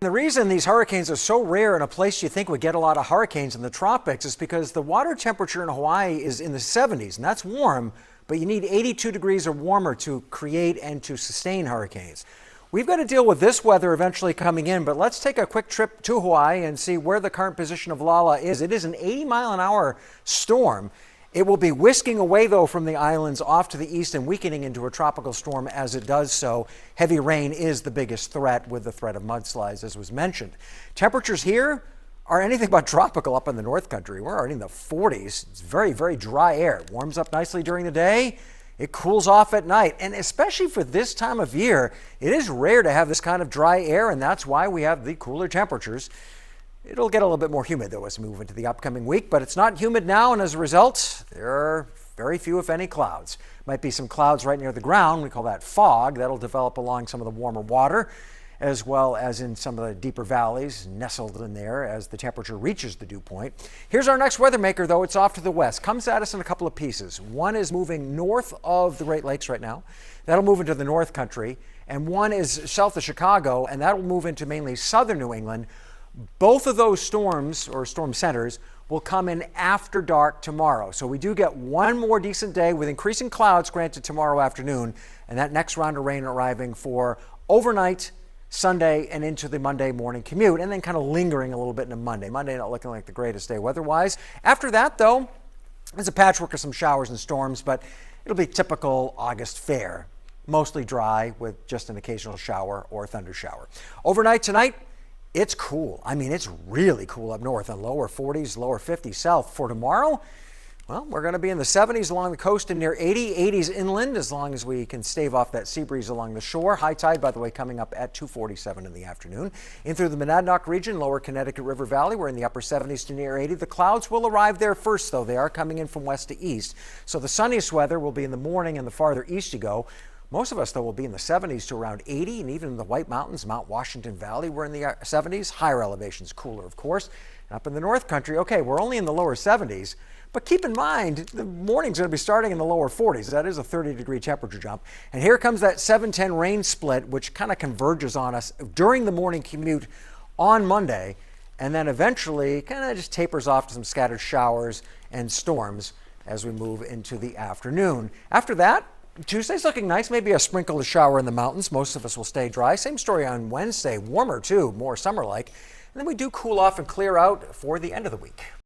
And the reason these hurricanes are so rare in a place you think would get a lot of hurricanes in the tropics is because the water temperature in Hawaii is in the 70s, and that's warm, but you need 82 degrees or warmer to create and to sustain hurricanes. We've got to deal with this weather eventually coming in, but let's take a quick trip to Hawaii and see where the current position of Lala is. It is an 80-mile-an-hour storm. It will be whisking away, though, from the islands off to the east and weakening into a tropical storm as it does so. Heavy rain is the biggest threat, with the threat of mudslides, as was mentioned. Temperatures here are anything but tropical up in the North Country. We're already in the 40s. It's very, very dry air. It warms up nicely during the day. It cools off at night. And especially for this time of year, it is rare to have this kind of dry air, and that's why we have the cooler temperatures. It'll get a little bit more humid, though, as we move into the upcoming week, but it's not humid now, and as a result, there are very few, if any, clouds. Might be some clouds right near the ground. We call that fog. That'll develop along some of the warmer water, as well as in some of the deeper valleys nestled in there as the temperature reaches the dew point. Here's our next weather maker, though. It's off to the west. Comes at us in a couple of pieces. One is moving north of the Great Lakes right now. That'll move into the North Country. And one is south of Chicago, and that'll move into mainly southern New England. Both of those storms, or storm centers, will come in after dark tomorrow. So we do get one more decent day with increasing clouds granted tomorrow afternoon, and that next round of rain arriving for overnight, Sunday, and into the Monday morning commute, and then kind of lingering a little bit into Monday. Monday not looking like the greatest day weather-wise. After that, though, there's a patchwork of some showers and storms, but it'll be typical August fare. Mostly dry with just an occasional shower or thunder shower. Overnight tonight, it's cool. I mean, it's really cool up north in lower 40s, lower 50s south. For tomorrow, well, we're going to be in the 70s along the coast and near 80s inland, as long as we can stave off that sea breeze along the shore. High tide, by the way, coming up at 2:47 in the afternoon. In through the Monadnock region, lower Connecticut River Valley, we're in the upper 70s to near 80. The clouds will arrive there first, though. They are coming in from west to east. So the sunniest weather will be in the morning and the farther east you go. Most of us, though, will be in the 70s to around 80, and even in the White Mountains, Mount Washington Valley, we're in the 70s. Higher elevations, cooler, of course. And up in the North Country, okay, we're only in the lower 70s, but keep in mind, the morning's going to be starting in the lower 40s. That is a 30-degree temperature jump. And here comes that 7-10 rain split, which kind of converges on us during the morning commute on Monday, and then eventually kind of just tapers off to some scattered showers and storms as we move into the afternoon. After that, Tuesday's looking nice, maybe a sprinkle of shower in the mountains. Most of us will stay dry. Same story on Wednesday, warmer too, more summer-like. And then we do cool off and clear out for the end of the week.